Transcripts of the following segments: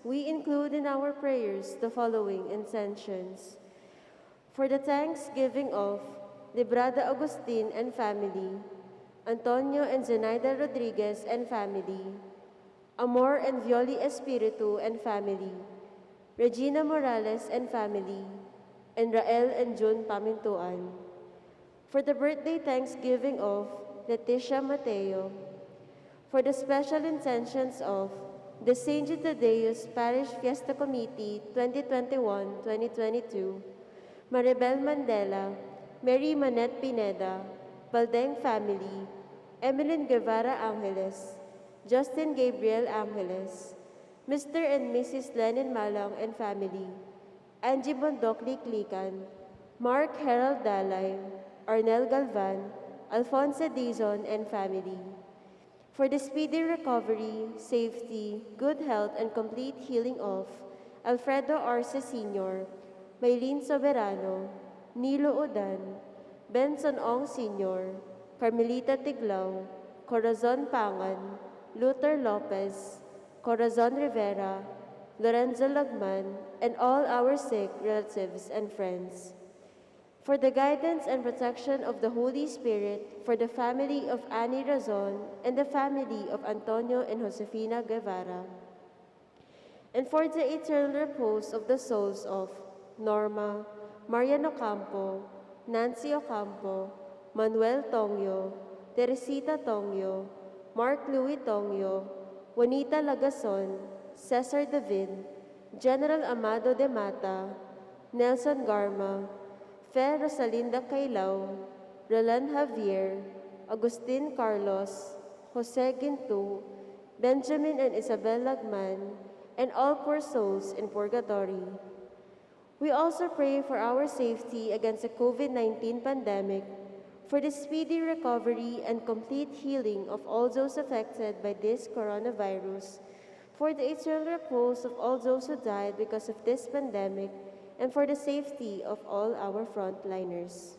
We include in our prayers the following intentions. For the thanksgiving of Librada Agustin and family, Antonio and Zenaida Rodriguez and family, Amor and Violi Espiritu and family, Regina Morales and family, and Rael and June Pamintuan. For the birthday thanksgiving of Leticia Mateo, for the special intentions of the St. Jude Thaddeus Parish Fiesta Committee 2021-2022, Maribel Mandela, Mary Manette Pineda, Baldeng family, Emeline Guevara Angeles, Justin Gabriel Angeles, Mr. and Mrs. Lenin Malang and family, Angie Bondokli Klikan, Mark Harold Dalay, Arnel Galvan, Alfonso Dizon and family. For the speedy recovery, safety, good health, and complete healing of Alfredo Arce Sr., Maylene Soberano, Nilo Odan, Benson Ong Sr., Carmelita Tiglao, Corazon Pangan, Luther Lopez, Corazon Rivera, Lorenzo Lagman, and all our sick relatives and friends. For the guidance and protection of the Holy Spirit, for the family of Annie Razon and the family of Antonio and Josefina Guevara, and for the eternal repose of the souls of Norma, Marian Ocampo, Nancy Ocampo, Manuel Tongyo, Teresita Tongyo, Mark Louis Tongyo, Juanita Lagason, Cesar David, General Amado de Mata, Nelson Garma, Fe Rosalinda Cailao, Roland Javier, Agustin Carlos, Jose Ginto, Benjamin and Isabel Lagman, and all poor souls in purgatory. We also pray for our safety against the COVID-19 pandemic, for the speedy recovery and complete healing of all those affected by this coronavirus, for the eternal repose of all those who died because of this pandemic, and for the safety of all our frontliners.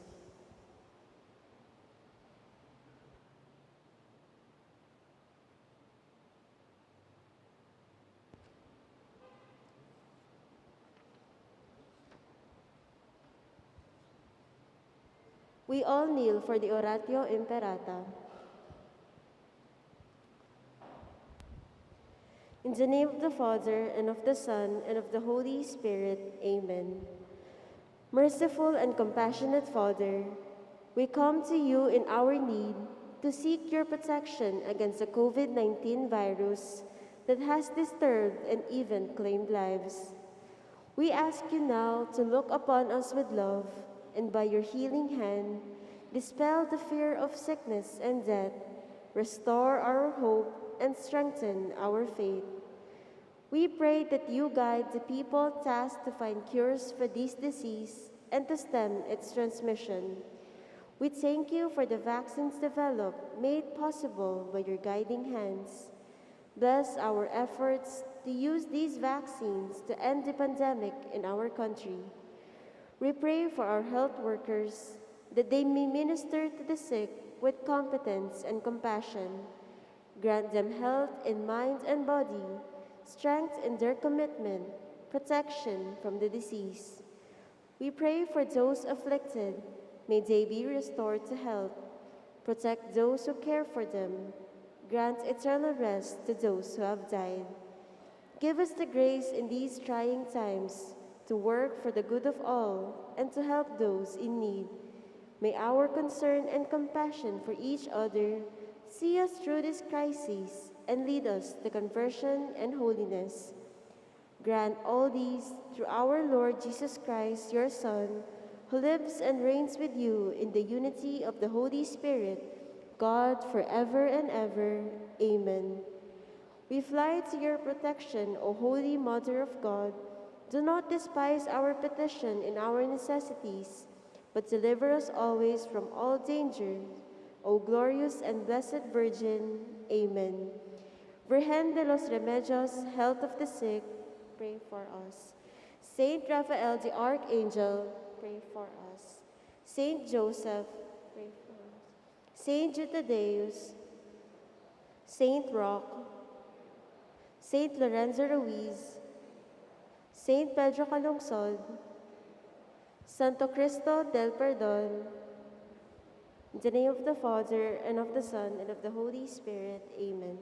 We all kneel for the Oratio Imperata. In the name of the Father, and of the Son, and of the Holy Spirit, Amen. Merciful and compassionate Father, we come to you in our need to seek your protection against the COVID-19 virus that has disturbed and even claimed lives. We ask you now to look upon us with love, and by your healing hand, dispel the fear of sickness and death, restore our hope, and strengthen our faith. We pray that you guide the people tasked to find cures for this disease and to stem its transmission. We thank you for the vaccines developed, made possible by your guiding hands. Bless our efforts to use these vaccines to end the pandemic in our country. We pray for our health workers that they may minister to the sick with competence and compassion. Grant them health in mind and body, strength in their commitment, protection from the disease. We pray for those afflicted. May they be restored to health. Protect those who care for them. Grant eternal rest to those who have died. Give us the grace in these trying times to work for the good of all and to help those in need. May our concern and compassion for each other see us through this crisis and lead us to conversion and holiness. Grant all these through our Lord Jesus Christ, your Son, who lives and reigns with you in the unity of the Holy Spirit, God, forever and ever. Amen. We fly to your protection, O Holy Mother of God. Do not despise our petition in our necessities, but deliver us always from all danger, O glorious and blessed Virgin. Amen. Virgen de los Remedios, health of the sick, pray for us. Saint Raphael the Archangel, pray for us. Saint Joseph, pray for us. Saint Jude Thaddeus, Saint Roque, Saint Lorenzo Ruiz, Saint Pedro Calungsod, Santo Cristo del Perdon, in the name of the Father, and of the Son, and of the Holy Spirit. Amen.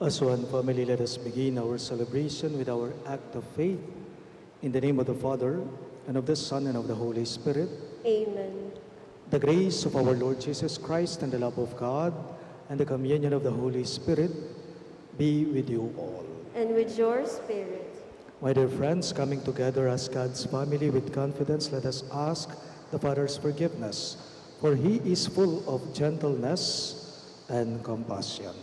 As one family, let us begin our celebration with our act of faith. In the name of the Father, and of the Son, and of the Holy Spirit. Amen. The grace of our Lord Jesus Christ, and the love of God, and the communion of the Holy Spirit be with you all. And with your spirit. My dear friends, coming together as God's family with confidence, let us ask the Father's forgiveness, for He is full of gentleness and compassion.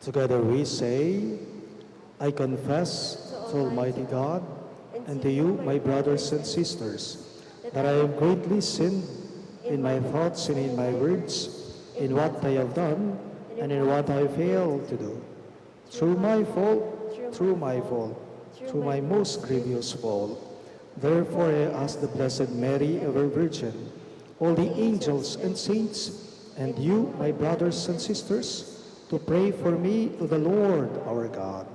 Together we say, I confess to Almighty God and to you, my brothers and sisters, that I have greatly sinned in my thoughts and in my words, in what I have done and in what I failed to do. Through my fault, through my most grievous fault. Therefore I ask the Blessed Mary, ever Virgin, all the angels and saints, and you, my brothers and sisters, to pray for me to the Lord our God.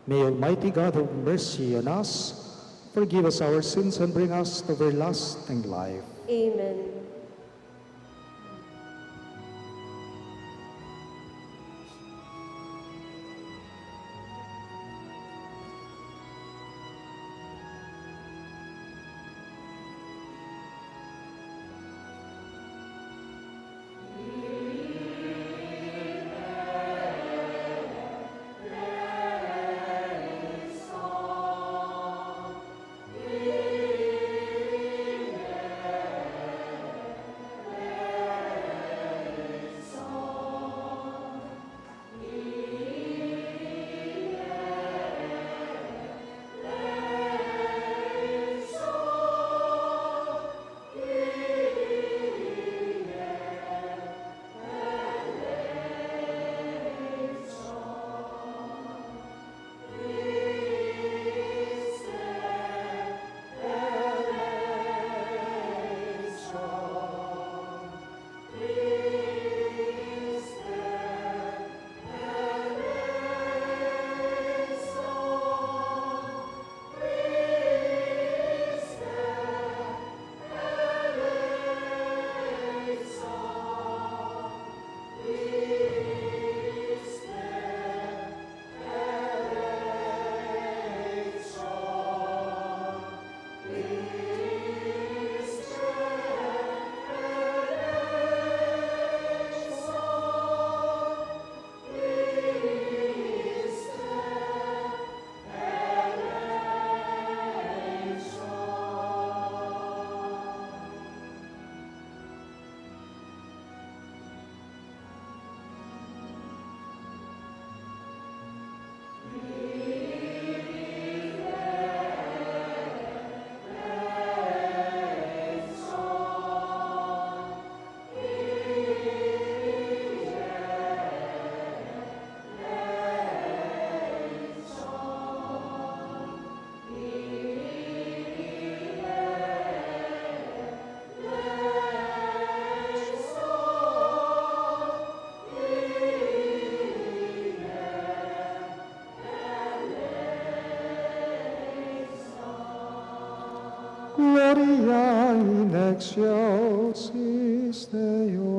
May Almighty God have mercy on us, forgive us our sins, and bring us to everlasting life. Amen. Gloria in excelsis Deo.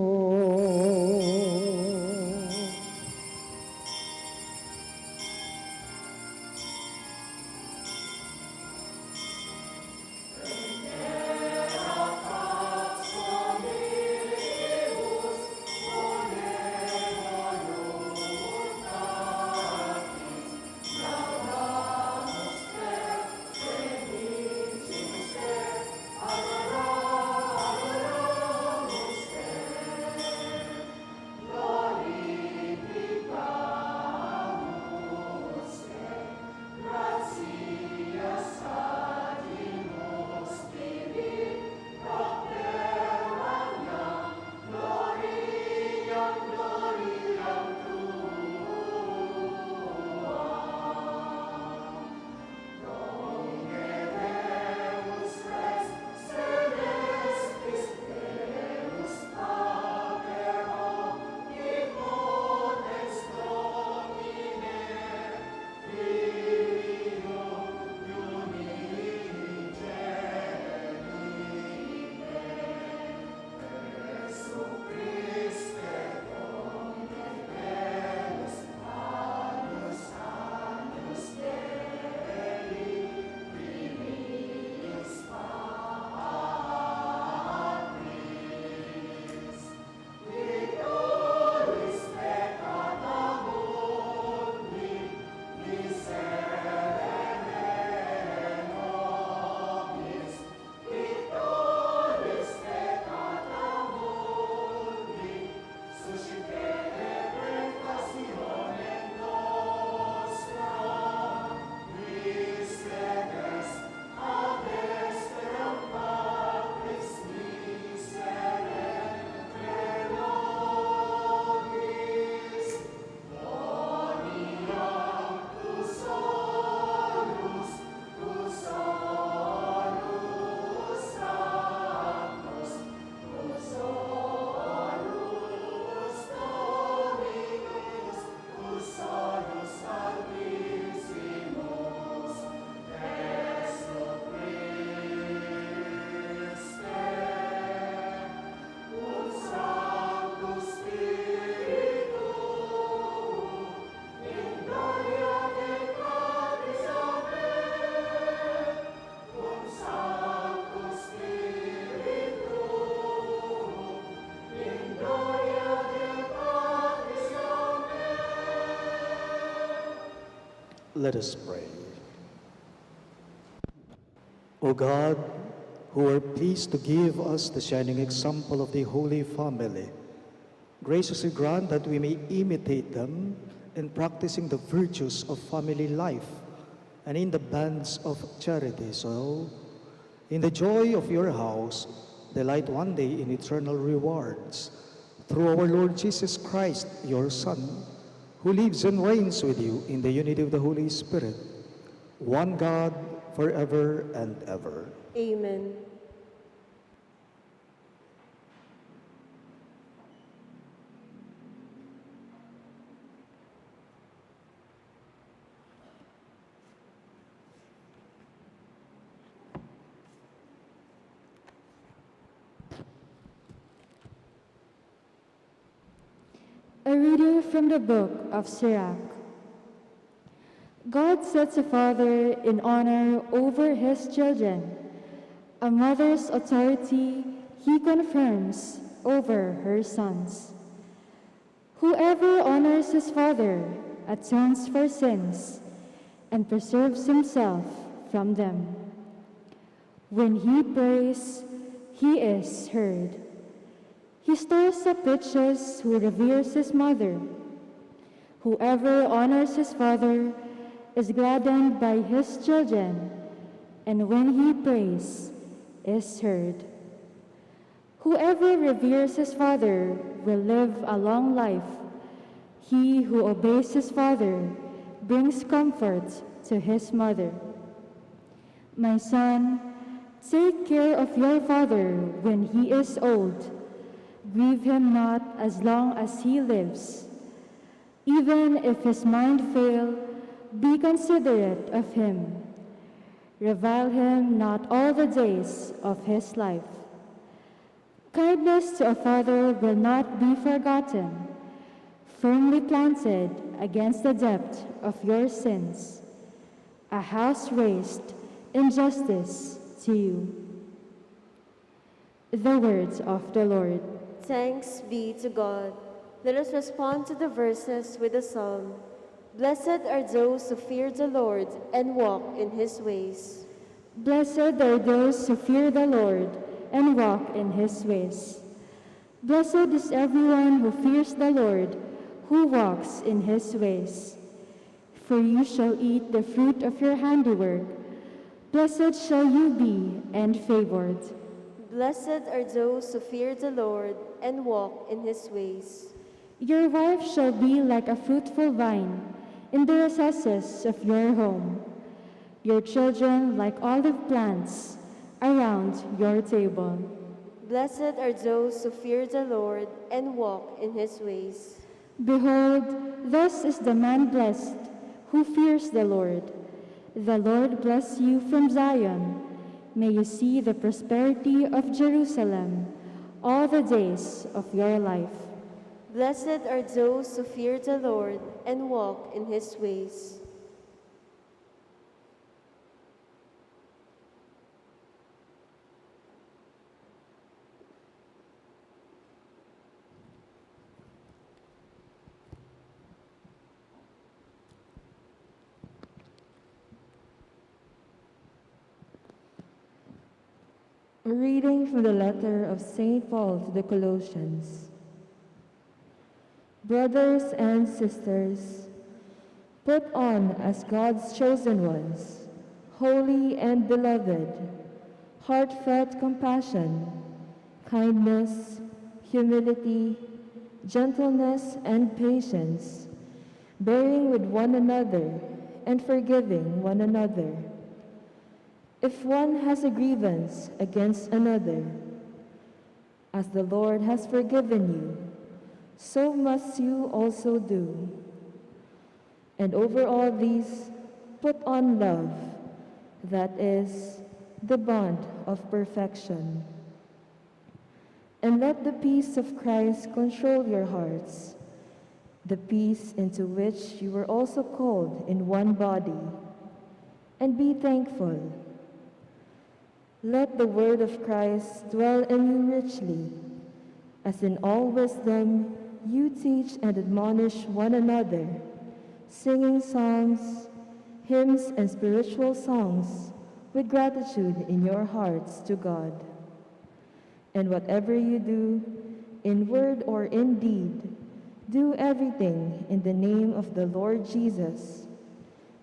Let us pray. O God, who are pleased to give us the shining example of the Holy Family, graciously grant that we may imitate them in practicing the virtues of family life and in the bands of charity. So, in the joy of your house, delight one day in eternal rewards. Through our Lord Jesus Christ, your Son, who lives and reigns with you in the unity of the Holy Spirit, one God, forever and ever. Amen. A reading from the book of Sirach. God sets a father in honor over his children. A mother's authority he confirms over her sons. Whoever honors his father atones for sins and preserves himself from them. When he prays, he is heard. He stores up riches who reveres his mother. Whoever honors his father is gladdened by his children, and when he prays, is heard. Whoever reveres his father will live a long life. He who obeys his father brings comfort to his mother. My son, take care of your father when he is old. Grieve him not as long as he lives. Even if his mind fail, be considerate of him. Revile him not all the days of his life. Kindness to a father will not be forgotten, firmly planted against the depth of your sins. A house raised in justice to you. The words of the Lord. Thanks be to God. Let us respond to the verses with a psalm. Blessed are those who fear the Lord and walk in his ways. Blessed are those who fear the Lord and walk in his ways. Blessed is everyone who fears the Lord, who walks in his ways. For you shall eat the fruit of your handiwork. Blessed shall you be and favored. Blessed are those who fear the Lord and walk in his ways. Your wife shall be like a fruitful vine in the recesses of your home. Your children like olive plants around your table. Blessed are those who fear the Lord and walk in his ways. Behold, thus is the man blessed who fears the Lord. The Lord bless you from Zion. May you see the prosperity of Jerusalem all the days of your life. Blessed are those who fear the Lord and walk in his ways. A reading from the letter of St. Paul to the Colossians. Brothers and sisters, put on as God's chosen ones, holy and beloved, heartfelt compassion, kindness, humility, gentleness, and patience, bearing with one another and forgiving one another. If one has a grievance against another, as the Lord has forgiven you, so must you also do. And over all these, put on love, that is, the bond of perfection. And let the peace of Christ control your hearts, the peace into which you were also called in one body, and be thankful. Let the word of Christ dwell in you richly, as in all wisdom you teach and admonish one another, singing psalms, hymns and spiritual songs with gratitude in your hearts to God. And whatever you do, in word or in deed, do everything in the name of the Lord Jesus,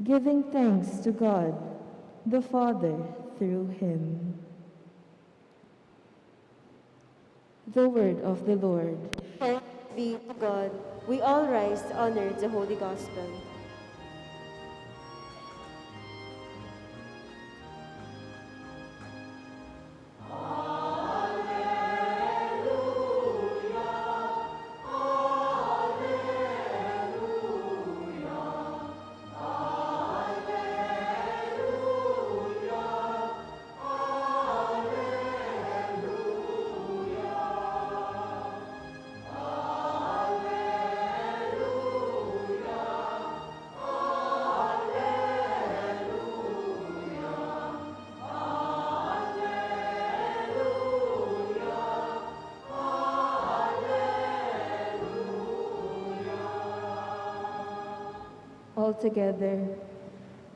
giving thanks to God, the Father, through him. The word of the Lord. Thanks be to God. We all rise to honor the Holy Gospel. Altogether,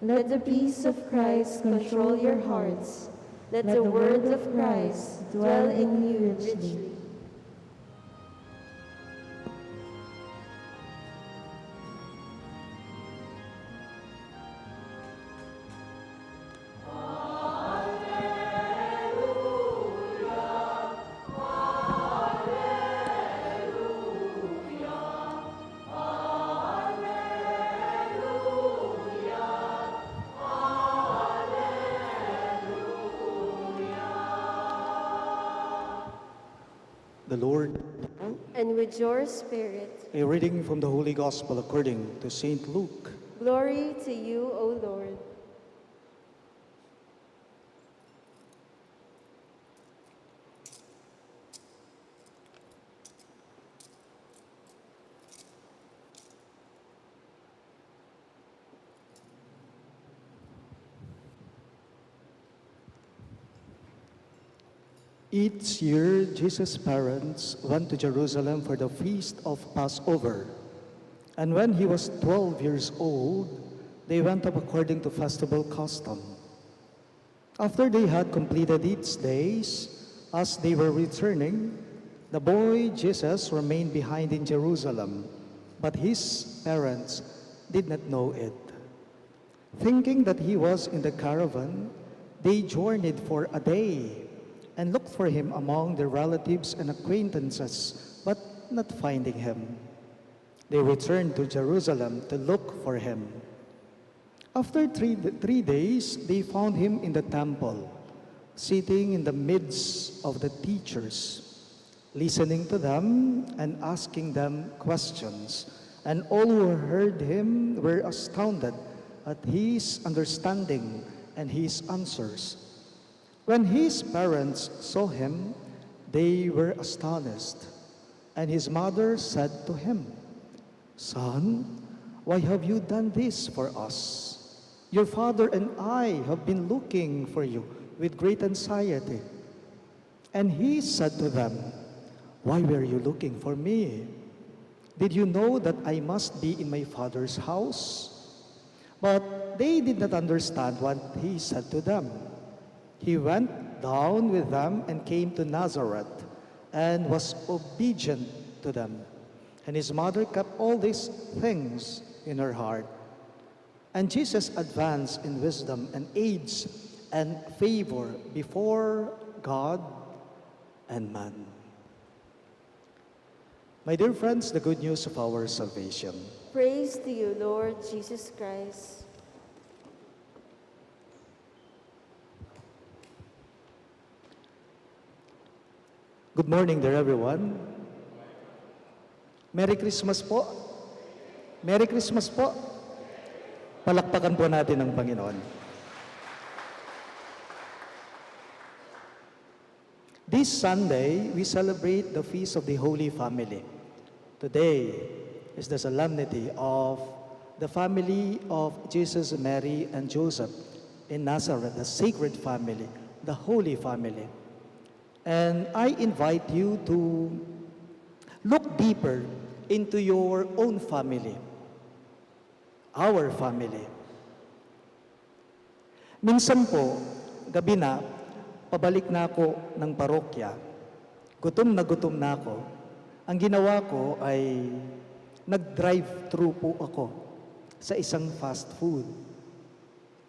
let the peace of Christ control your hearts. Let the word of Christ dwell in you richly. The Lord. And with your spirit. A reading from the Holy Gospel according to St. Luke. Glory to you, O Lord. Each year, Jesus' parents went to Jerusalem for the feast of Passover. And when he was 12 years old, they went up according to festival custom. After they had completed its days, as they were returning, the boy Jesus remained behind in Jerusalem, but his parents did not know it. Thinking that he was in the caravan, they journeyed for a day and looked for him among their relatives and acquaintances, but not finding him. They returned to Jerusalem to look for him. After three days, they found him in the temple, sitting in the midst of the teachers, listening to them and asking them questions. And all who heard him were astounded at his understanding and his answers. When his parents saw him, they were astonished. And his mother said to him, "Son, why have you done this for us? Your father and I have been looking for you with great anxiety." And he said to them, "Why were you looking for me? Did you know that I must be in my father's house?" But they did not understand what he said to them. He went down with them and came to Nazareth and was obedient to them. And his mother kept all these things in her heart. And Jesus advanced in wisdom and age and favor before God and man. My dear friends, the good news of our salvation. Praise to you, Lord Jesus Christ. Good morning there, everyone. Merry Christmas po. Merry Christmas po. Palakpakan po natin ang Panginoon. This Sunday, we celebrate the Feast of the Holy Family. Today is the solemnity of the family of Jesus, Mary, and Joseph in Nazareth, the sacred family, the Holy Family. And I invite you to look deeper into your own family, our family. Minsan po, gabi na, pabalik na ako ng parokya. Gutom na ako. Ang ginawa ko ay nag-drive-thru po ako sa isang fast food.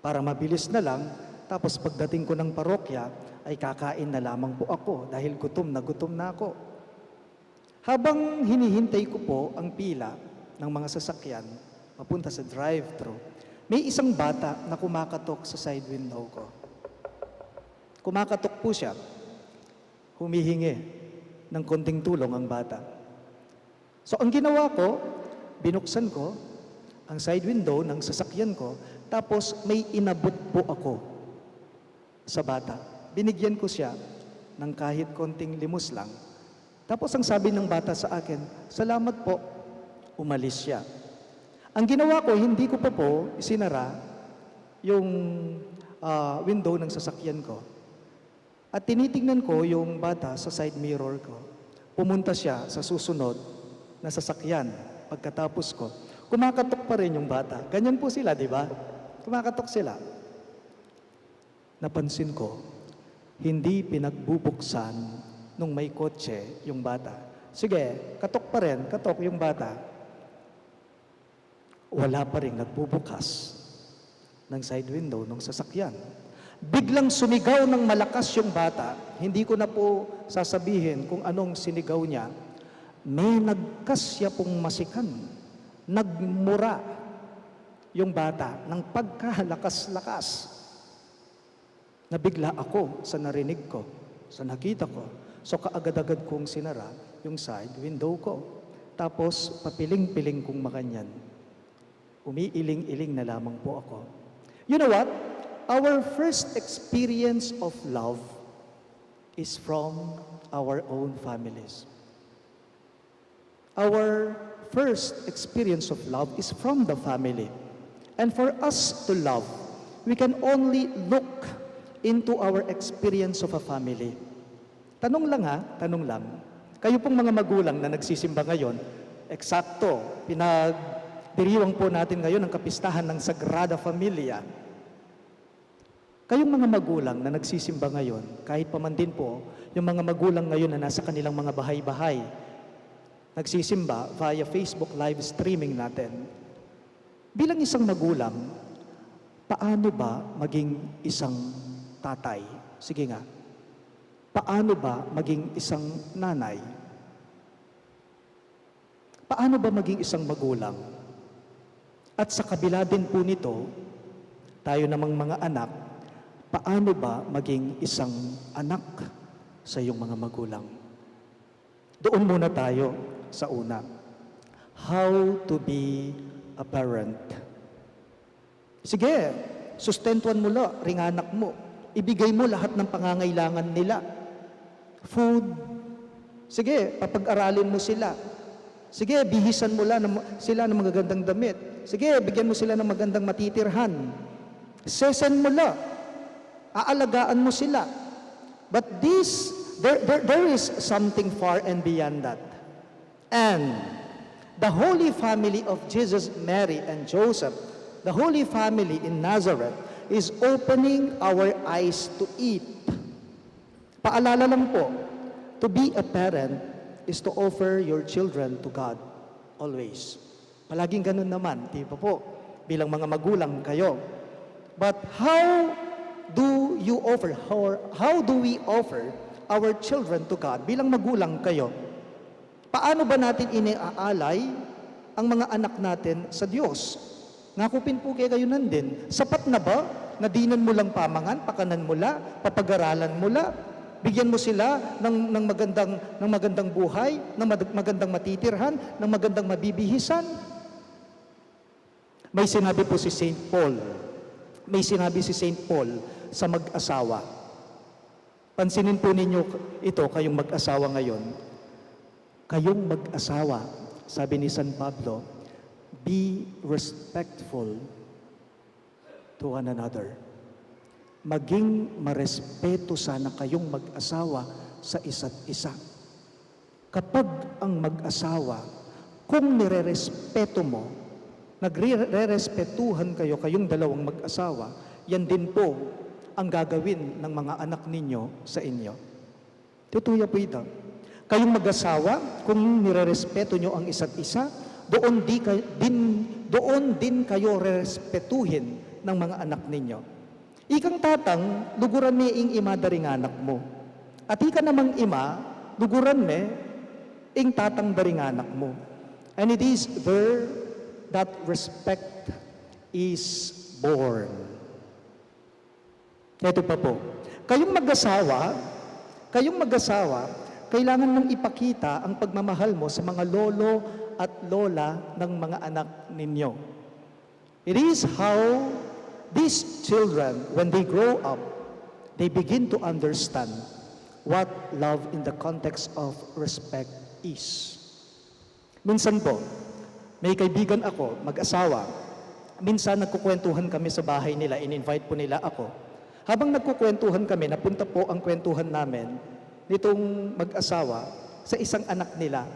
Para mabilis na lang, tapos pagdating ko ng parokya, ay kakain na lamang po ako dahil gutom na ako. Habang hinihintay ko po ang pila ng mga sasakyan, papunta sa drive-thru, may isang bata na kumakatok sa side window ko. Kumakatok po siya. Humihingi ng konting tulong ang bata. So ang ginawa ko, binuksan ko ang side window ng sasakyan ko, tapos may inabot po ako sa bata. Binigyan ko siya ng kahit konting limos lang. Tapos ang sabi ng bata sa akin, "Salamat po." Umalis siya. Ang ginawa ko, hindi ko pa po isinara yung window ng sasakyan ko. At tinitingnan ko yung bata sa side mirror ko. Pumunta siya sa susunod na sasakyan. Pagkatapos ko, kumakatok pa rin yung bata. Ganyan po sila, di ba? Kumakatok sila. Napansin ko, hindi pinagbubuksan nung may kotse yung bata. Sige, katok pa rin, katok yung bata. Wala pa rin nagbubukas ng side window ng sasakyan. Biglang sumigaw ng malakas yung bata. Hindi ko na po sasabihin kung anong sinigaw niya. May nagkasya pong masikan. Nagmura yung bata ng pagkalakas-lakas. Nabigla ako sa narinig ko, sa nakita ko. So kaagad-agad kong sinara yung side window ko. Tapos papiling-piling kong makanyan. Umiiling-iling na lamang po ako. You know what? Our first experience of love is from our own families. Our first experience of love is from the family. And for us to love, we can only look into our experience of a family. Tanong lang ha, tanong lang. Kayo pong mga magulang na nagsisimba ngayon, eksakto, diriwang po natin ngayon ang kapistahan ng Sagrada Familia. Kayong mga magulang na nagsisimba ngayon, kahit pa man din po, yung mga magulang ngayon na nasa kanilang mga bahay-bahay, nagsisimba via Facebook live streaming natin. Bilang isang magulang, paano ba maging isang tatay? Sige nga. Paano ba maging isang nanay? Paano ba maging isang magulang? At sa kabila din po nito, tayo namang mga anak, paano ba maging isang anak sa iyong mga magulang? Doon muna tayo sa una. How to be a parent. Sige, sustentuan mo lang, ringanak mo. Ibigay mo lahat ng pangangailangan nila. Food. Sige, papag-aralin mo sila. Sige, bihisan mo sila ng magagandang damit. Sige, bigyan mo sila ng magandang matitirhan. Sesen mo lang. Aalagaan mo sila. But there is something far and beyond that. And the Holy Family of Jesus, Mary, and Joseph, the Holy Family in Nazareth, is opening our eyes to eat. Paalala lang po, to be a parent is to offer your children to God always. Palaging ganun naman, di ba po? Bilang mga magulang kayo. But how do we offer our children to God bilang magulang kayo? Paano ba natin iniaalay ang mga anak natin sa Diyos? Ngakupin po kayo nandin. Sapat na ba? Nadinan mo lang pamangan, pakanan mo la, papag-aralan mo la, bigyan mo sila ng magandang buhay, ng magandang matitirhan, ng magandang mabibihisan. May sinabi po si St. Paul. May sinabi si St. Paul sa mag-asawa. Pansinin po ninyo ito, kayong mag-asawa ngayon. Kayong mag-asawa, sabi ni San Pablo, be respectful to one another. Maging marespeto sana kayong mag-asawa sa isa't isa. Kapag ang mag-asawa, kung nire-respeto mo, nagre-respetuhan kayo, kayong dalawang mag-asawa, yan din po ang gagawin ng mga anak ninyo sa inyo. Tutuya po ito. Kayong mag-asawa, kung nirerespeto nyo ang isa't isa, doon din kayo respetuhin ng mga anak ninyo. Ikang tatang, luguran me ing ima daring anak mo. At ika namang ima, luguran me ing tatang daring anak mo. And it is there that respect is born. Ito pa po. Kayong mag-asawa, kailangan mong ipakita ang pagmamahal mo sa mga lolo at lola ng mga anak ninyo. It is how these children, when they grow up, they begin to understand what love in the context of respect is. Minsan po, may kaibigan ako, mag-asawa. Minsan nagkukwentuhan kami sa bahay nila, in-invite po nila ako. Habang nagkukwentuhan kami, napunta po ang kwentuhan namin nitong mag-asawa sa isang anak nila.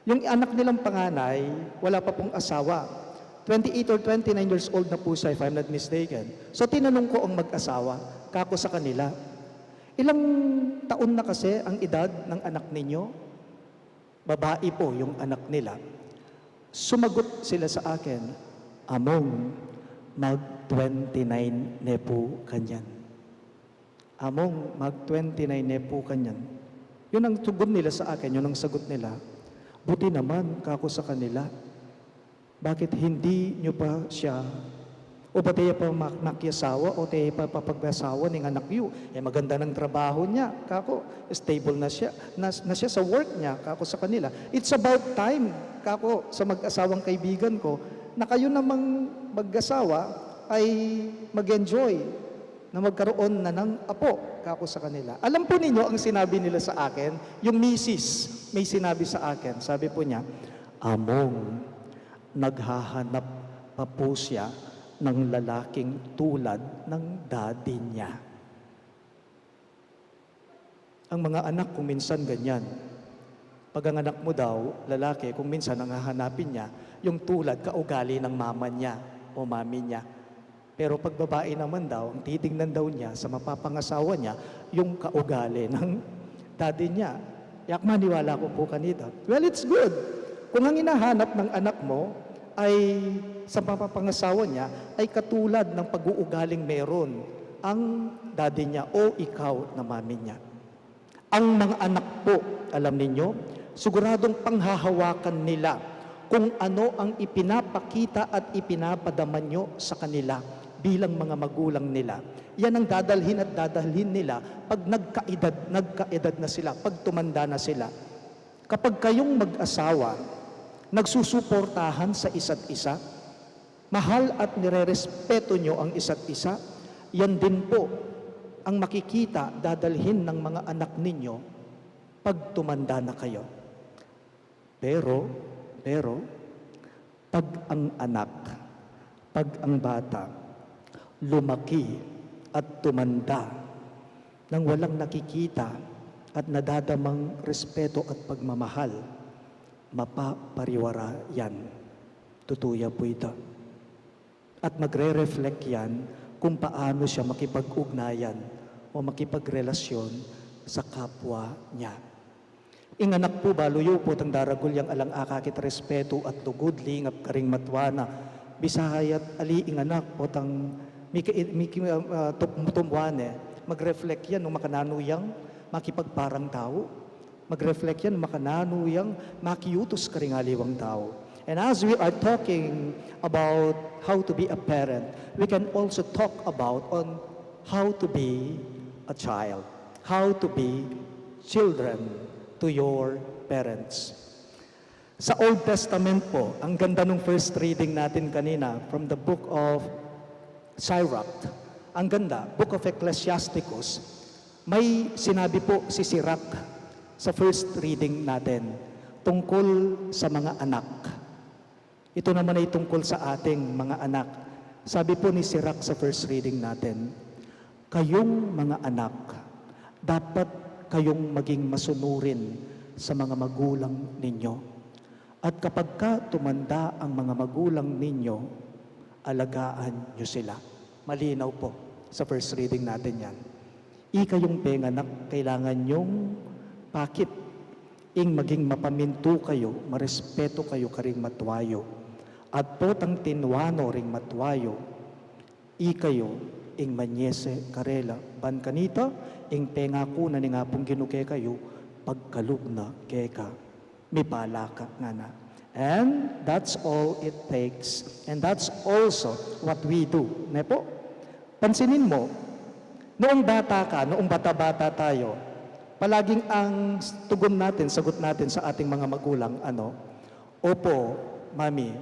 Yung anak nilang panganay, wala pa pong asawa. 28 or 29 years old na po siya, if I'm not mistaken. So tinanong ko ang mag-asawa, kako sa kanila, ilang taon na kasi ang edad ng anak ninyo? Babae po yung anak nila. Sumagot sila sa akin, among mag-29 ne po kanyan. Among mag-29 ne po kanyan. Yun ang tugon nila sa akin, yun ang sagot nila. Buti naman kako sa kanila. Bakit hindi nyo pa siya o ba tayo pa makiasawa o tayo pa papagbasawa ng anak yu? Eh maganda ng trabaho niya, kako, stable na siya, na siya sa work niya, kako sa kanila. It's about time, kako, sa mag-asawang kaibigan ko, na kayo namang mag-asawa ay mag-enjoy na magkaroon na ng apo, kako sa kanila. Alam po ninyo ang sinabi nila sa akin, yung misis may sinabi sa akin, sabi po niya, among naghahanap pa po siya ng lalaking tulad ng daddy niya. Ang mga anak kung minsan ganyan. Pag ang anak mo daw, lalaki, kung minsan ang hahanapin niya, yung tulad, kaugali ng mama niya o mami niya. Pero pag babae naman daw, ang titignan daw niya sa mapapangasawa niya, yung kaugali ng daddy niya. Yak maniwala ko po kanito. Well, it's good. Kung ang hinahanap ng anak mo ay sa mapapangasawa niya ay katulad ng pag-uugaling meron ang daddy niya o ikaw na mami niya. Ang mga anak po, alam ninyo, siguradong panghahawakan nila kung ano ang ipinapakita at ipinapadama nyo sa kanila bilang mga magulang nila. Yan ang dadalhin nila pag nagkaedad na sila, pag tumanda na sila. Kapag kayong mag-asawa, nagsusuportahan sa isa't isa, mahal at nirerespeto nyo ang isa't isa, yan din po ang makikita, dadalhin ng mga anak ninyo pag tumanda na kayo. Pero, pag ang anak, pag ang bata, lumaki at tumanda nang walang nakikita at nadadamang respeto at pagmamahal, mapapariwara yan. Tutuya po ito. At magre-reflect yan kung paano siya makipag-ugnayan o makipagrelasyon sa kapwa niya. Inganak po baluyo po tang daragul yang alang akakit respeto at tugod lingap karing matwana. Bisayat ali inganak po tang tumwane. Mag-reflect yan nung makananuyang makipagparang tao. Mag-reflect yan makananuyang makiyutos karing aliwang tao. And as we are talking about how to be a parent, we can also talk about on how to be a child, how to be children to your parents. Sa Old Testament po, ang ganda nung first reading natin kanina from the book of Sirach. Ang ganda, book of Ecclesiasticus. May sinabi po si Sirach sa first reading natin tungkol sa mga anak. Ito naman ay tungkol sa ating mga anak. Sabi po ni Sirach sa first reading natin, kayong mga anak, dapat kayong maging masunurin sa mga magulang ninyo. At kapag ka tumanda ang mga magulang ninyo, alagaan nyo sila. Malinaw po sa first reading natin yan. Ika yung penganak, kailangan yung pakit. Ing maging mapaminto kayo, marespeto kayo karing matwayo. At potang tinwano ring matwayo, ikayo ing manyese karela. Ban kanita, ing pengako na ni nga pong ginuke kayo, pagkalub na keka. May palaka nga na. And that's all it takes. And that's also what we do. Ne po? Pansinin mo, noong bata ka, noong bata-bata tayo, palaging ang tugon natin, sagot natin sa ating mga magulang, ano? Opo, mami.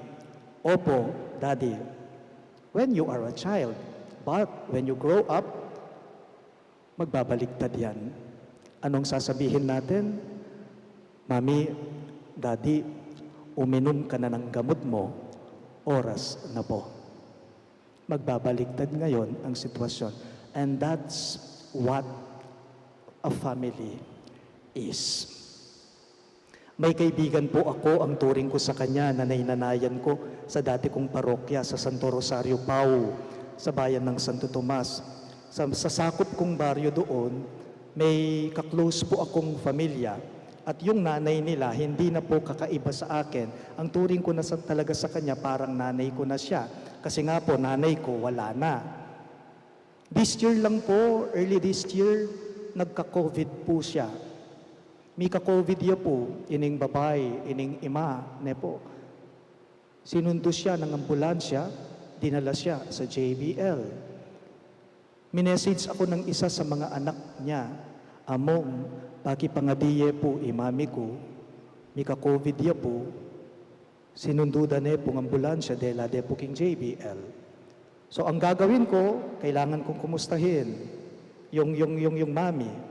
Opo, daddy. When you are a child. But when you grow up, magbabaliktad yan. Anong sasabihin natin? Mami, daddy, uminom ka na ng gamot mo, oras na po. Magbabaliktad ngayon ang sitwasyon. And that's what a family is. May kaibigan po ako, ang turing ko sa kanya, nanay-nanayan ko sa dati kong parokya sa Santo Rosario, Pau, sa bayan ng Santo Tomas. Sa sakop kong baryo doon, may kaklose po akong pamilya. At yung nanay nila, hindi na po kakaiba sa akin. Ang turing ko na talaga sa kanya, parang nanay ko na siya. Kasi nga po, nanay ko, wala na. This year lang po, early this year, nagka-COVID po siya. May ka-COVID ya po, ining babae, ining ima, ne po. Sinundo siya ng ambulansya, dinala siya sa JBL. Minessage ako ng isa sa mga anak niya, among, paki pangadiye po, imami ko, may ka-COVID ya po, sinundo da ne pong ambulansya, dela de po king JBL. So ang gagawin ko, kailangan kong kumustahin yung mami.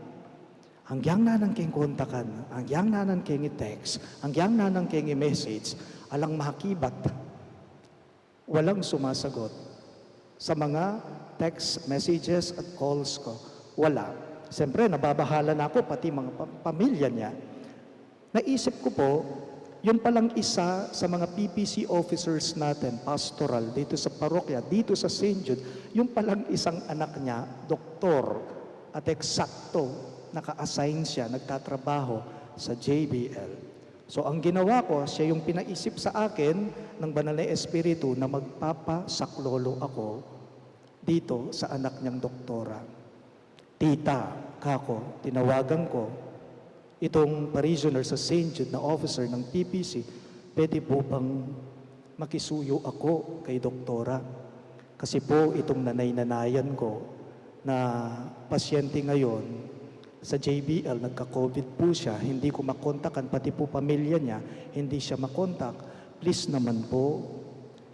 Ang yang nanang king kontakan, ang yang nanang king i-text, ang yang nanang king i-message, alang mahakibat. Walang sumasagot. Sa mga text messages at calls ko, wala. Siyempre, nababahala na ako, pati mga pamilya niya. Naisip ko po, yun palang isa sa mga PPC officers natin, pastoral, dito sa parokya, dito sa St. Jude, yung palang isang anak niya, doktor, at eksakto, naka-assign siya, nagtatrabaho sa JBL. So ang ginawa ko, siya yung pinaisip sa akin ng Banal na Espiritu na magpapasaklolo ako dito sa anak niyang doktora. Tita, kako, tinawagan ko, itong parishioner sa St. Jude na officer ng PPC, pwede po bang makisuyo ako kay doktora? Kasi po itong nanay-nanayan ko na pasyente ngayon sa JBL, nagka-COVID po siya, hindi ko makontakan, pati po pamilya niya, hindi siya makontak. Please naman po,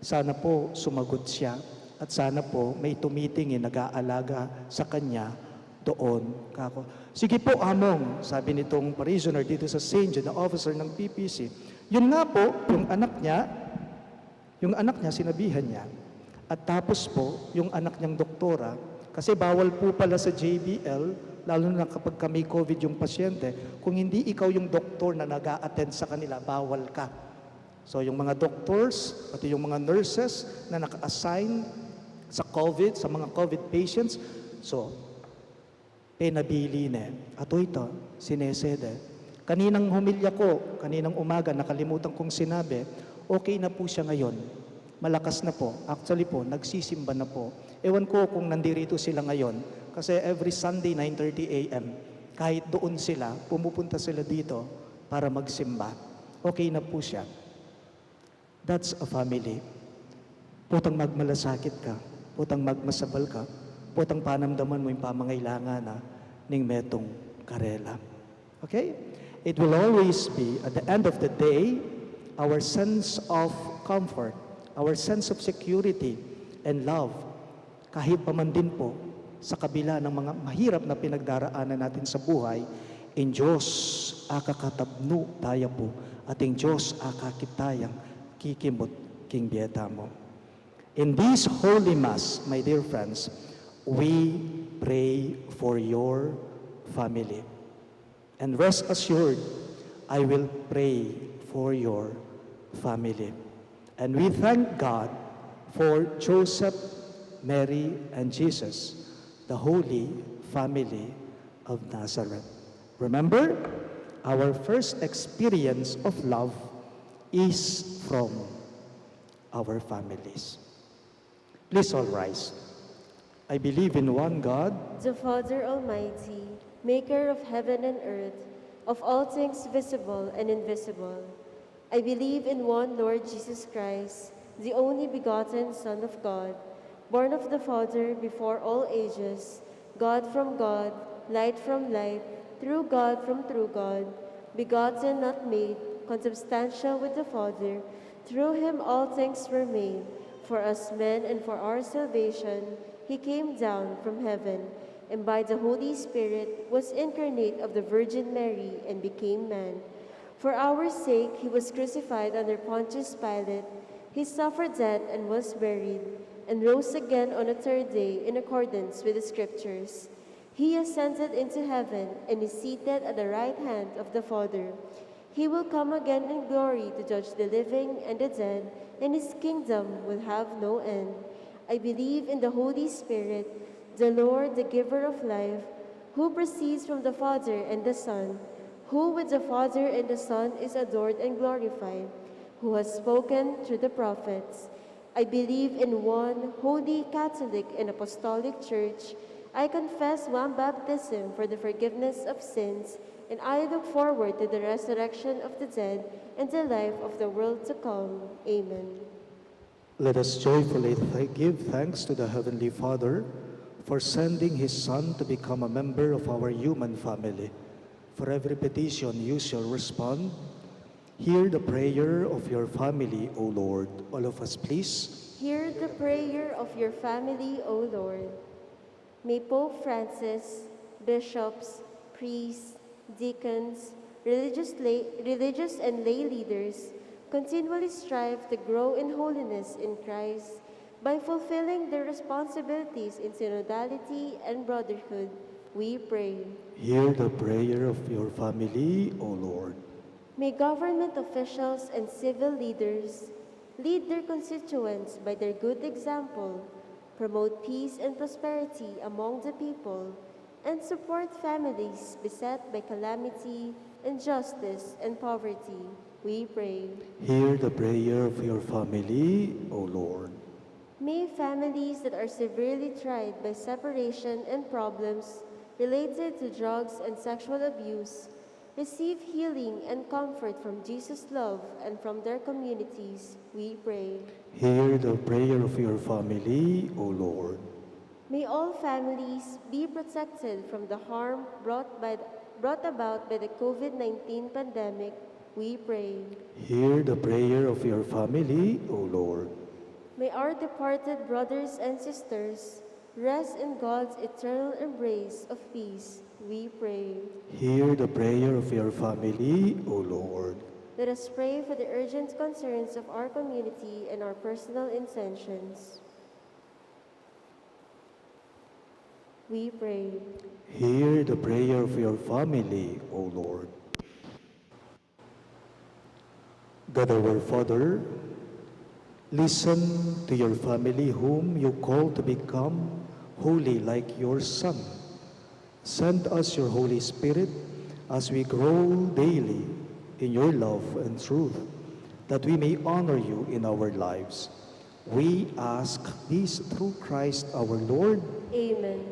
sana po sumagot siya at sana po may tumitingin, nag-aalaga sa kanya doon. Kako. Sige po, among, sabi nitong parishioner dito sa St. Jude, na officer ng PPC. Yun nga po, yung anak niya, sinabihan niya. At tapos po, yung anak niyang doktora, kasi bawal po pala sa JBL, lalo na kapag may COVID yung pasyente, kung hindi ikaw yung doktor na nag-a-attend sa kanila, bawal ka. So yung mga doctors, pati yung mga nurses na naka-assign sa COVID, sa mga COVID patients, so, penabili na. Ato ito, sinesede. Kaninang humilya ko, kaninang umaga, nakalimutan kong sinabi, okay na po siya ngayon. Malakas na po. Actually po, nagsisimba na po. Ewan ko kung nandirito sila ngayon. Kasi every Sunday, 9:30 a.m., kahit doon sila, pumupunta sila dito para magsimba. Okay na po siya. That's a family. Putang magmalasakit ka, putang magmasabal ka, putang panamdaman mo yung pamangailangan na ning metong karela. Okay? It will always be, at the end of the day, our sense of comfort, our sense of security and love, kahit pa man din po, sa kabila ng mga mahirap na pinagdaraanan natin sa buhay, in Diyos akakatabno tayo po, at in Diyos akakitayang kikimot king bieta mo. In this Holy Mass, my dear friends, we pray for your family. And rest assured, I will pray for your family. And we thank God for Joseph, Mary, and Jesus, the Holy Family of Nazareth. Remember, our first experience of love is from our families. Please all rise. I believe in one God, the Father Almighty, maker of heaven and earth, of all things visible and invisible. I believe in one Lord Jesus Christ, the only begotten Son of God, born of the Father before all ages, God from God, light from light, true God from true God, begotten, not made, consubstantial with the Father. Through him all things were made. For us men and for our salvation, he came down from heaven, and by the Holy Spirit was incarnate of the Virgin Mary and became man. For our sake he was crucified under Pontius Pilate. He suffered death and was buried, and rose again on the third day in accordance with the Scriptures. He ascended into heaven and is seated at the right hand of the Father. He will come again in glory to judge the living and the dead, and his kingdom will have no end. I believe in the Holy Spirit, the Lord, the giver of life, who proceeds from the Father and the Son, who with the Father and the Son is adored and glorified, who has spoken through the prophets. I believe in one holy, Catholic, and Apostolic Church. I confess one baptism for the forgiveness of sins, and I look forward to the resurrection of the dead and the life of the world to come. Amen. let us joyfully give thanks to the Heavenly Father for sending His Son to become a member of our human family. For every petition you shall respond. Hear the prayer of your family, O Lord. All of us, please. Hear the prayer of your family, O Lord. May Pope Francis, bishops, priests, deacons, religious and lay leaders continually strive to grow in holiness in Christ by fulfilling their responsibilities in synodality and brotherhood. We pray. Hear the prayer of your family, O Lord. May government officials and civil leaders lead their constituents by their good example, promote peace and prosperity among the people, and support families beset by calamity, injustice, and poverty. We pray. Hear the prayer of your family, O Lord. May families that are severely tried by separation and problems related to drugs and sexual abuse receive healing and comfort from Jesus' love and from their communities. We pray. Hear the prayer of your family, O Lord. May all families be protected from the harm brought about by the COVID-19 pandemic. We pray. Hear the prayer of your family, O Lord. May our departed brothers and sisters rest in God's eternal embrace of peace. We pray. Hear the prayer of your family, O Lord. Let us pray for the urgent concerns of our community and our personal intentions. We pray. Hear the prayer of your family, O Lord. God our Father, listen to your family whom you call to become holy like your Son. Send us your Holy Spirit as we grow daily in your love and truth, that we may honor you in our lives. We ask this through Christ our Lord. Amen.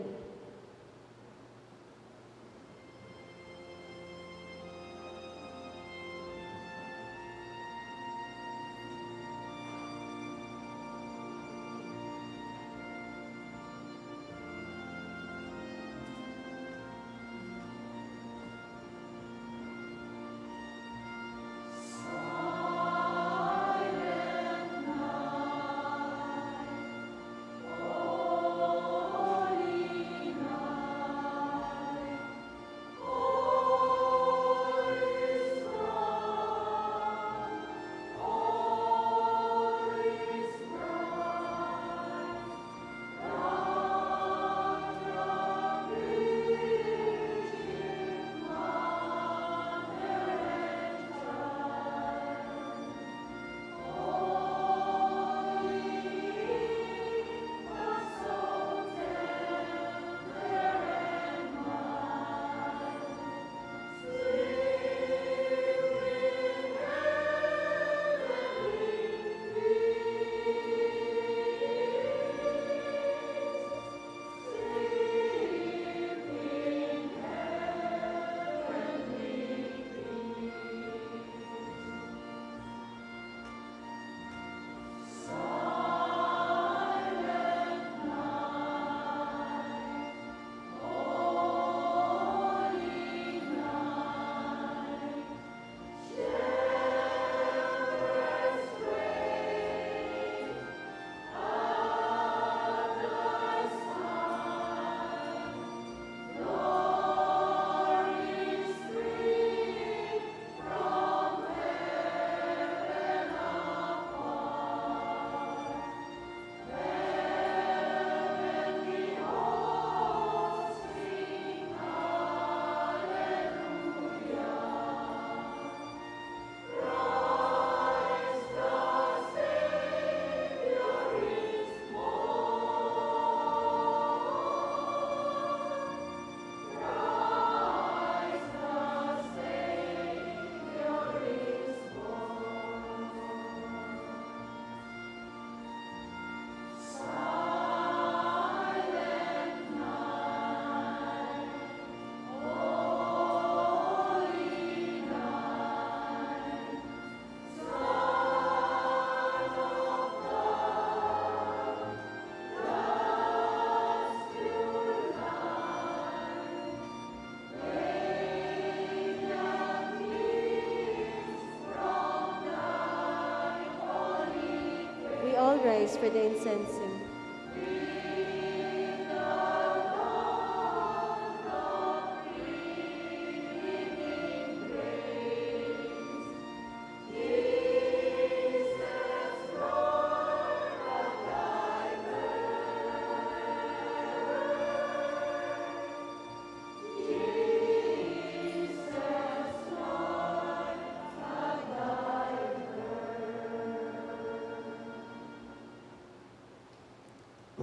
sacrifice for the incensing.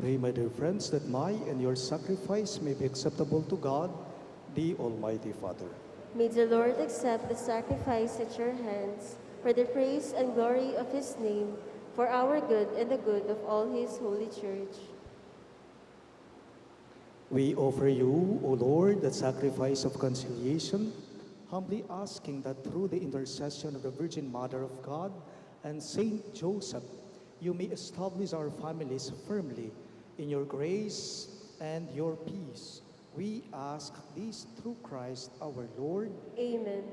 Pray, my dear friends, that my and your sacrifice may be acceptable to God, the Almighty Father. May the Lord accept the sacrifice at your hands for the praise and glory of his name, for our good and the good of all his holy church. We offer you, O Lord, the sacrifice of conciliation, humbly asking that through the intercession of the Virgin Mother of God and Saint Joseph, you may establish our families firmly in your grace and your peace. We ask this through Christ our Lord. Amen.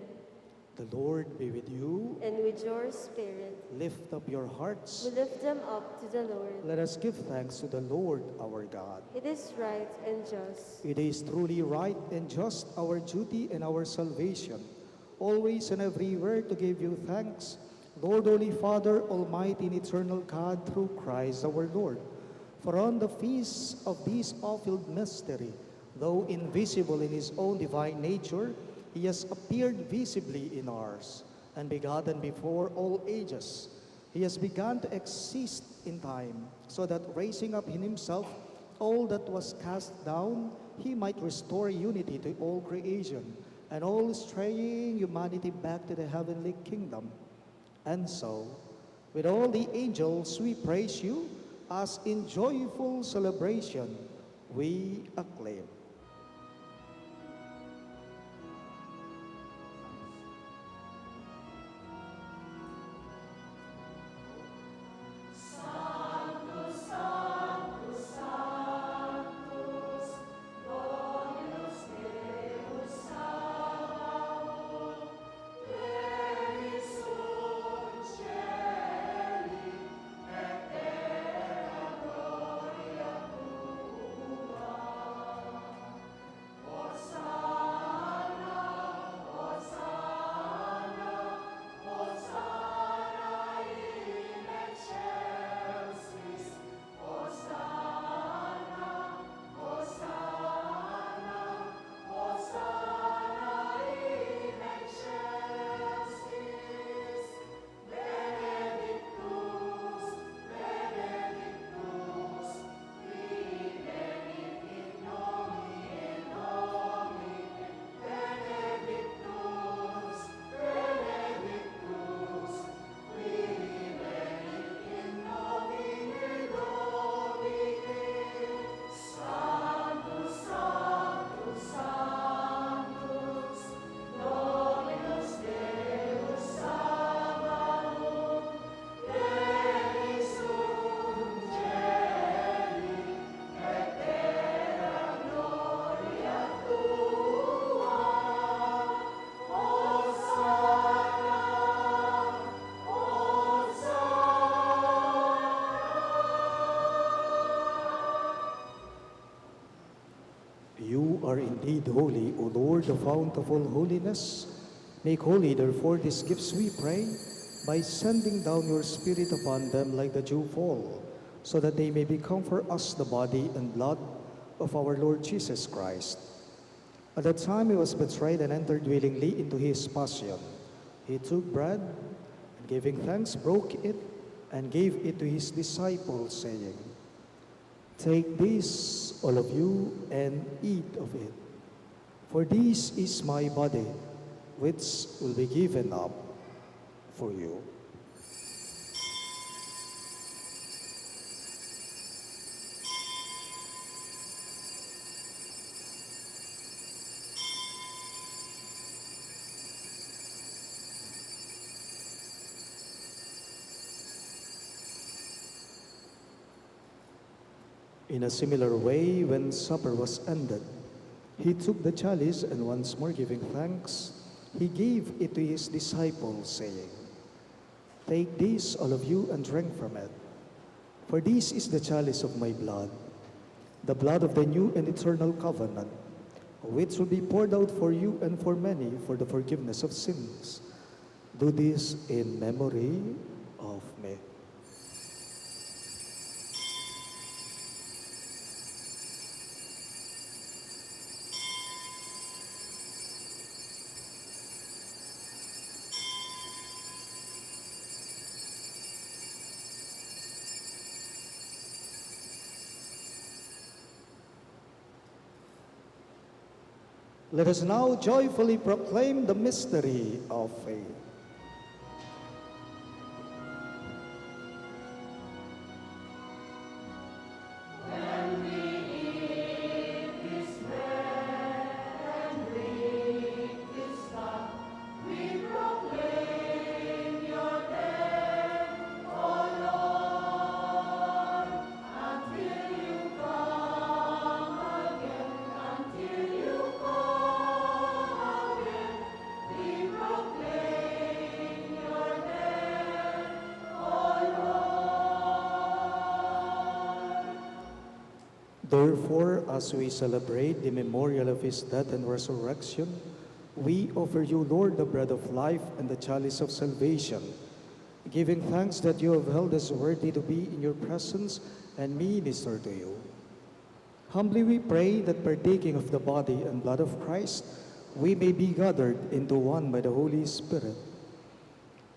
The Lord be with you. And with your spirit. Lift up your hearts. We lift them up to the Lord. Let us give thanks to the Lord our God. It is right and just. It is truly right and just, our duty and our salvation, always and everywhere to give you thanks, Lord, Holy Father, Almighty and eternal God, through Christ our Lord. For on the feast of this awful mystery, though invisible in his own divine nature, he has appeared visibly in ours, and begotten before all ages. He has begun to exist in time, so that raising up in himself all that was cast down, he might restore unity to all creation, and all straying humanity back to the heavenly kingdom. And so, with all the angels, we praise you, as in joyful celebration we acclaim. You are indeed holy, O Lord, the fount of all holiness. Make holy, therefore, these gifts, we pray, by sending down your Spirit upon them like the dewfall, so that they may become for us the body and blood of our Lord Jesus Christ. At the time he was betrayed and entered willingly into his passion, he took bread, and giving thanks, broke it, and gave it to his disciples, saying, "Take this, all of you, and eat of it. For this is my body, which will be given up for you." In a similar way, when supper was ended, he took the chalice, and once more giving thanks, he gave it to his disciples, saying, "Take this, all of you, and drink from it. For this is the chalice of my blood, the blood of the new and eternal covenant, which will be poured out for you and for many for the forgiveness of sins. Do this in memory of me. Let us now joyfully proclaim the mystery of faith. Therefore, as we celebrate the memorial of his death and resurrection, we offer you, Lord, the bread of life and the chalice of salvation, giving thanks that you have held us worthy to be in your presence and minister to you. Humbly we pray that partaking of the body and blood of Christ, we may be gathered into one by the Holy Spirit.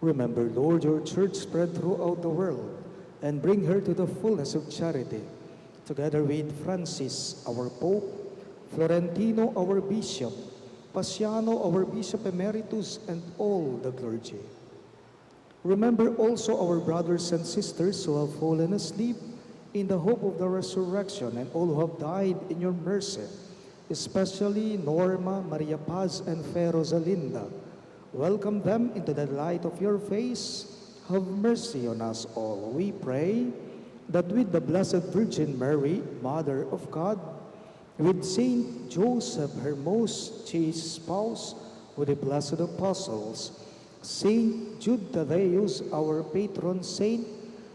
Remember, Lord, your church spread throughout the world, and bring her to the fullness of charity, together with Francis, our Pope, Florentino, our Bishop, Paciano, our Bishop Emeritus, and all the clergy. Remember also our brothers and sisters who have fallen asleep in the hope of the resurrection, and all who have died in your mercy, especially Norma, Maria Paz, and Fe Rosalinda. Welcome them into the light of your face. Have mercy on us all, we pray, that with the Blessed Virgin Mary, Mother of God, with Saint Joseph, her most chaste spouse, with the blessed apostles, Saint Jude Thaddeus, our patron saint,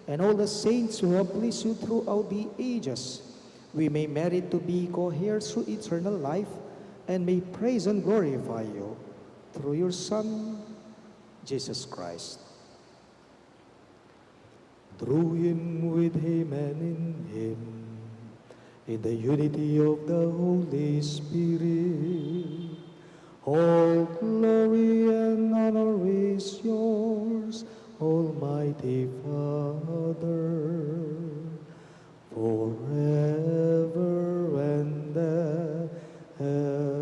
and all the saints who have pleased you throughout the ages, we may merit to be co-heirs through eternal life, and may praise and glorify you through your Son, Jesus Christ. Through him, with him, and in him, in the unity of the Holy Spirit, all glory and honor is yours, Almighty Father, forever and ever.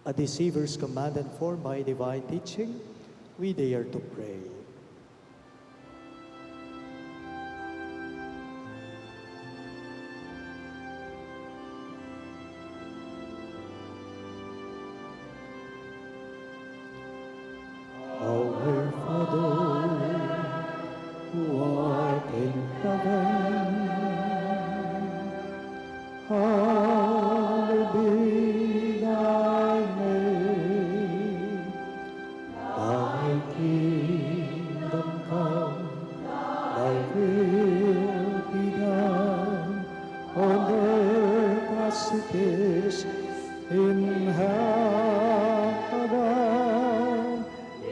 At the Savior's command and formed by divine teaching, we dare to pray. Our Father, who art in heaven, hallowed be thy name. Thy kingdom come, thy will be done, on earth as it is in heaven.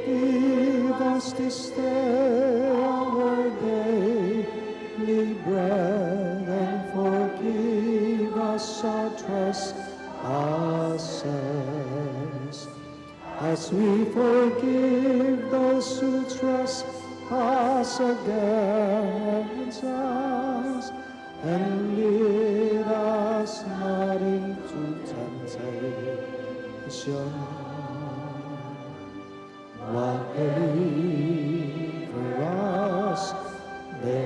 Give us this day our daily bread, and forgive us our trespasses, as we forgive those who trespass against us. And lead us not into temptation, but deliver us the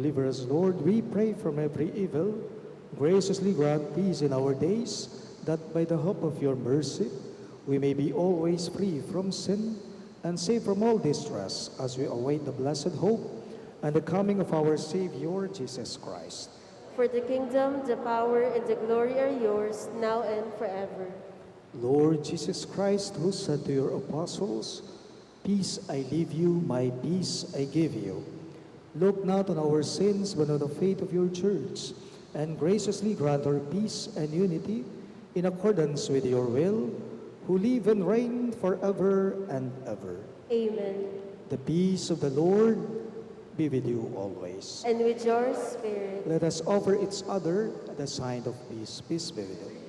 Deliver us, Lord, we pray, from every evil. Graciously grant peace in our days, that by the hope of your mercy, we may be always free from sin and safe from all distress, as we await the blessed hope and the coming of our Savior, Jesus Christ. For the kingdom, the power, and the glory are yours, now and forever. Lord Jesus Christ, who said to your apostles, "Peace I leave you, my peace I give you," look not on our sins, but on the faith of your church, and graciously grant her peace and unity in accordance with your will, who live and reign forever and ever. Amen. The peace of the Lord be with you always. And with your spirit. Let us offer each other the sign of peace. Peace be with you.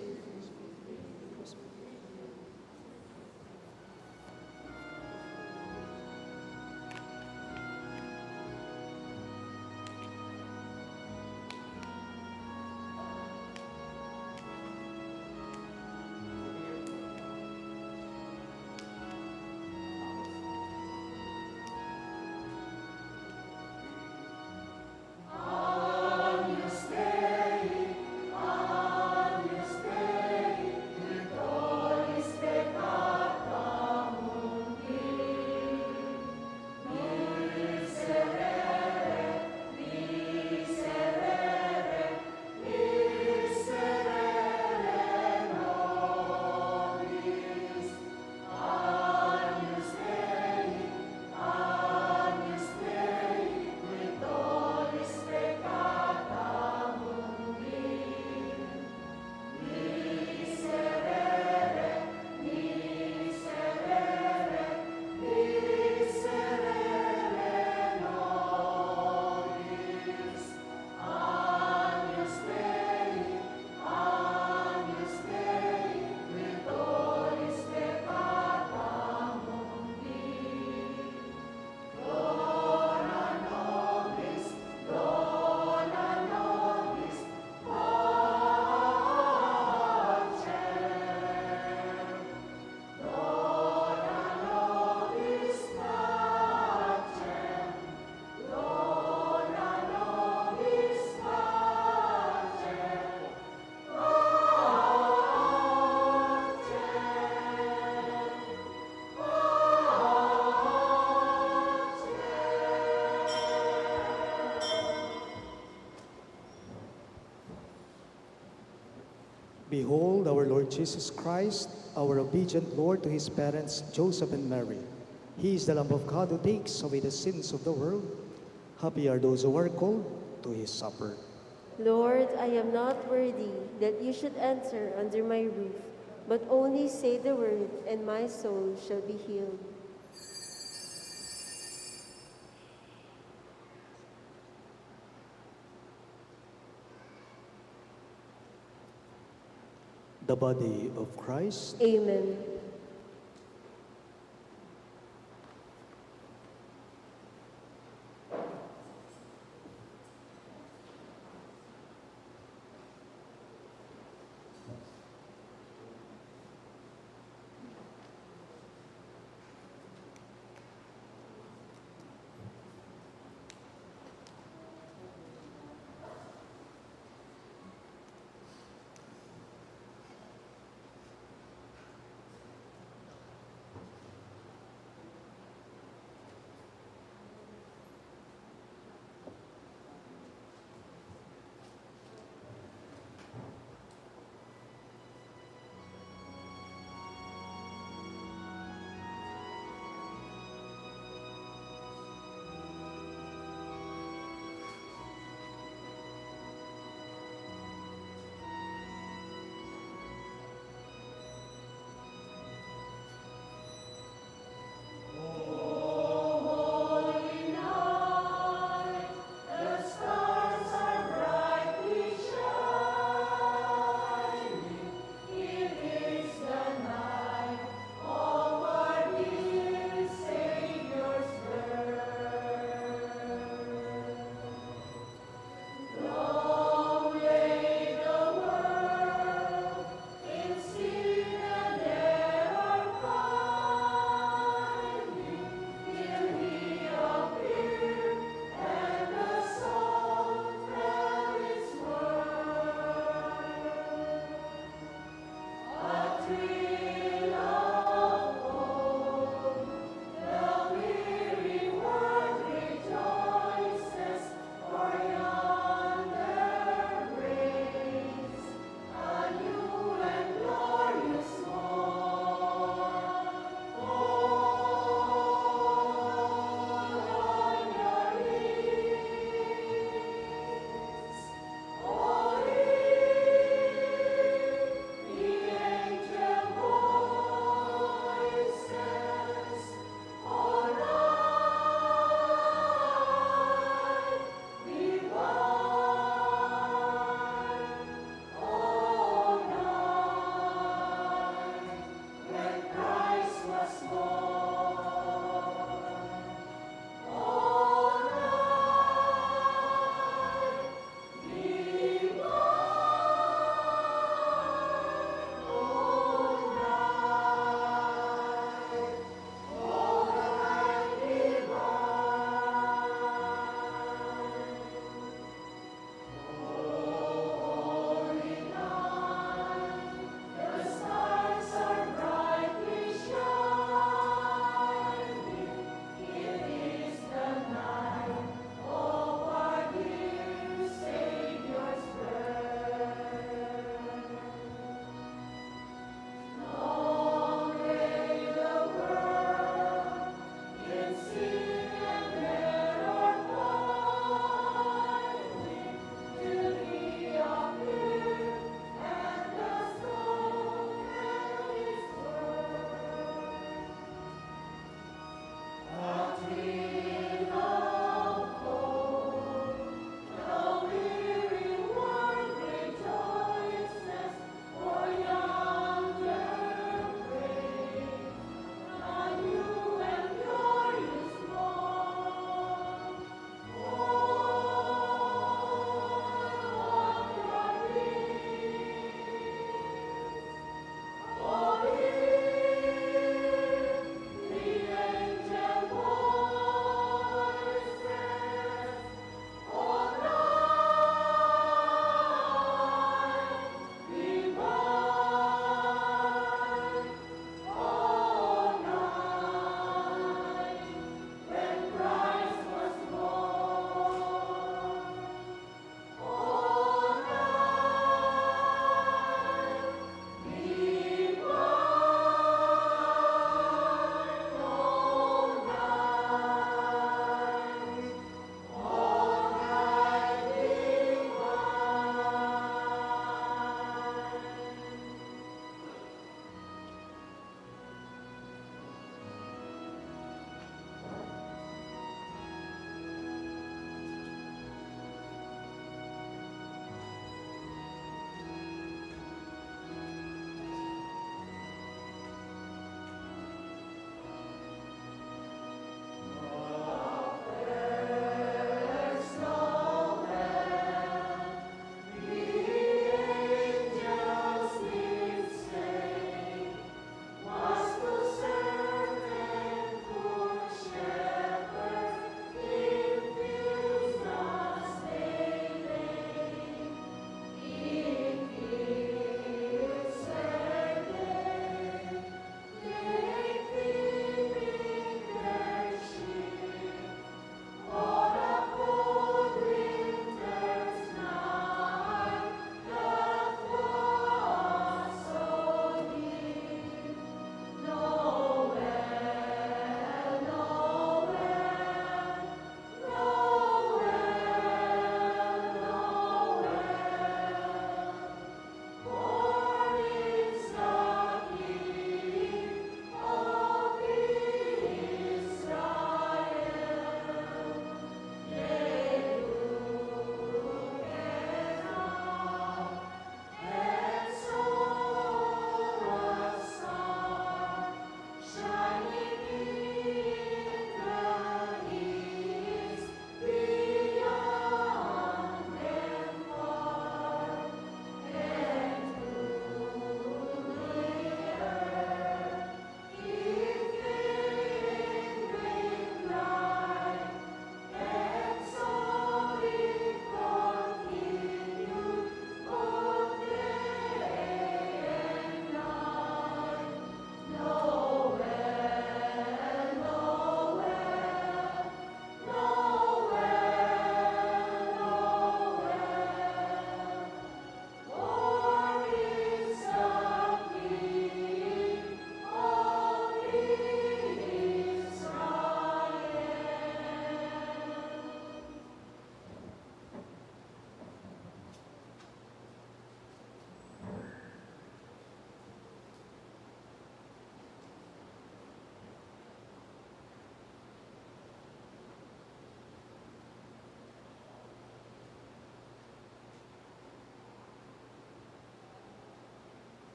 Behold our Lord Jesus Christ, our obedient Lord, to his parents Joseph and Mary. He is the Lamb of God who takes away the sins of the world. Happy are those who are called to his supper. Lord, I am not worthy that you should enter under my roof, but only say the word, and my soul shall be healed. The body of Christ. Amen.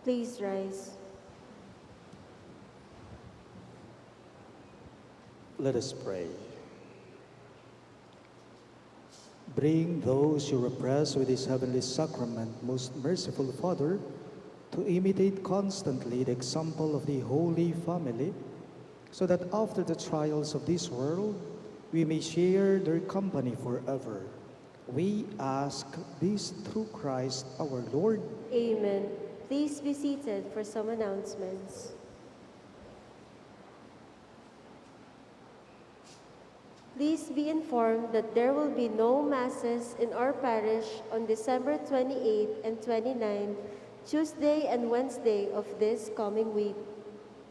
Please rise. Let us pray. Bring those you repress with this heavenly sacrament, most merciful Father, to imitate constantly the example of the Holy Family, so that after the trials of this world, we may share their company forever. We ask this through Christ our Lord. Amen. Please be seated for some announcements. Please be informed that there will be no masses in our parish on December 28 and 29, Tuesday and Wednesday of this coming week.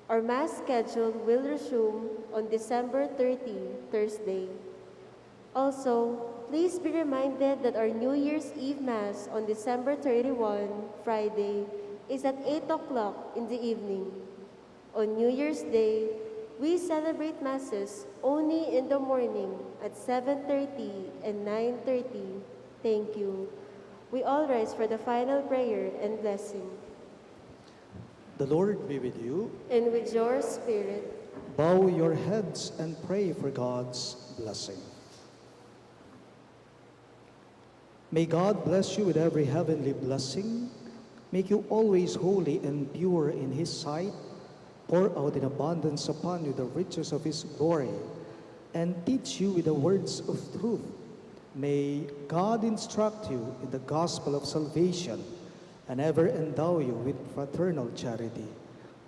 Our Mass schedule will resume on December 30, Thursday. Also, please be reminded that our New Year's Eve Mass on December 31, Friday, is at 8 o'clock in the evening. On New Year's Day, we celebrate Masses only in the morning at 7:30 and 9:30. Thank you. We all rise for the final prayer and blessing. The Lord be with you. And with your spirit. Bow your heads and pray for God's blessing. May God bless you with every heavenly blessing, make you always holy and pure in His sight, pour out in abundance upon you the riches of His glory, and teach you with the words of truth. May God instruct you in the gospel of salvation and ever endow you with fraternal charity.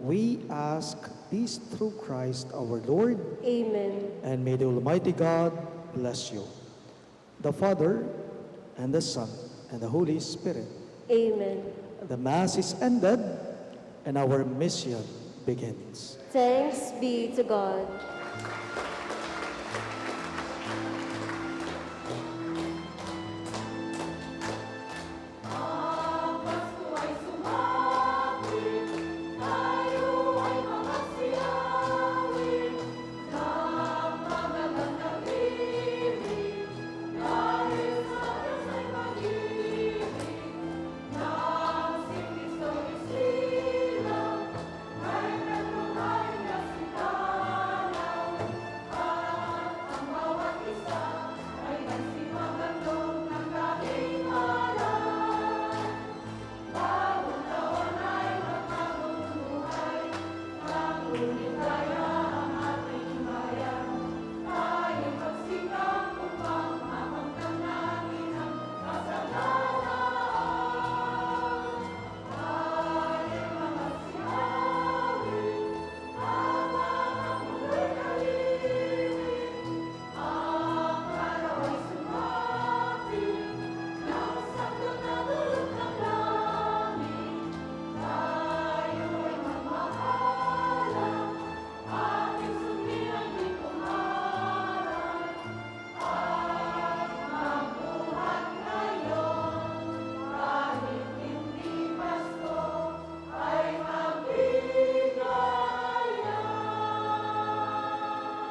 We ask this through Christ our Lord. Amen. And may the Almighty God bless you, the Father, and the Son, and the Holy Spirit. Amen. The Mass is ended, and our mission begins. Thanks be to God.